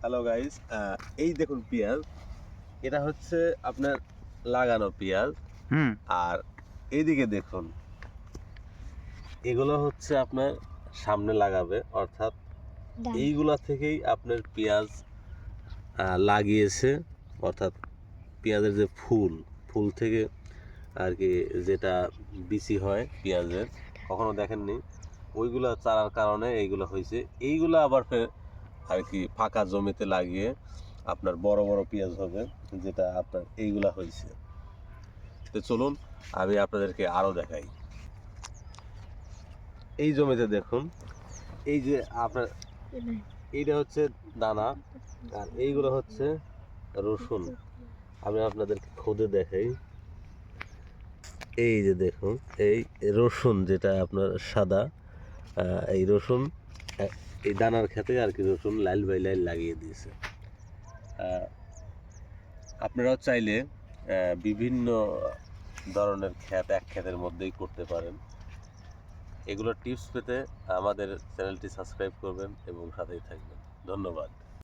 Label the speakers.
Speaker 1: Hello guys, এই দেখুন পেঁয়াজ, এটা হচ্ছে আপনার লাগানো পেঁয়াজ। আর এইদিকে দেখুন, এগুলো হচ্ছে আপনার সামনে লাগাবে, অর্থাৎ এইগুলা থেকেই আপনার পেঁয়াজ লাগিয়েছে। অর্থাৎ পেঁয়াজের যে ফুল থেকে আর কি যেটা বিচি হয় পেঁয়াজের, কখনো দেখেননি, ওইগুলা চারার কারণে এইগুলো হয়েছে। এইগুলো আবার আর কি ফাঁকা জমিতে লাগিয়ে আপনার বড় বড় পেঁয়াজ হবে, যেটা আপনার এইগুলা হয়েছে। তো চলুন আমি আপনাদেরকে আরো দেখাই। এই জমিতে দেখুন, এই যে আপনার এইটা হচ্ছে দানা, আর এইগুলো হচ্ছে রসুন। আমি আপনাদেরকে খুদে দেখাই। এই যে দেখুন, এই রসুন যেটা আপনার সাদা, এই রসুন এই দানার খেতে আর কি রসুন লাইল বাই লাইল লাগিয়ে দিয়েছে। আপনারাও চাইলে বিভিন্ন ধরনের ক্ষেত এক ক্ষেতের মধ্যেই করতে পারেন। এগুলোর টিপস পেতে আমাদের চ্যানেলটি সাবস্ক্রাইব করবেন এবং সাথেই থাকবেন। ধন্যবাদ।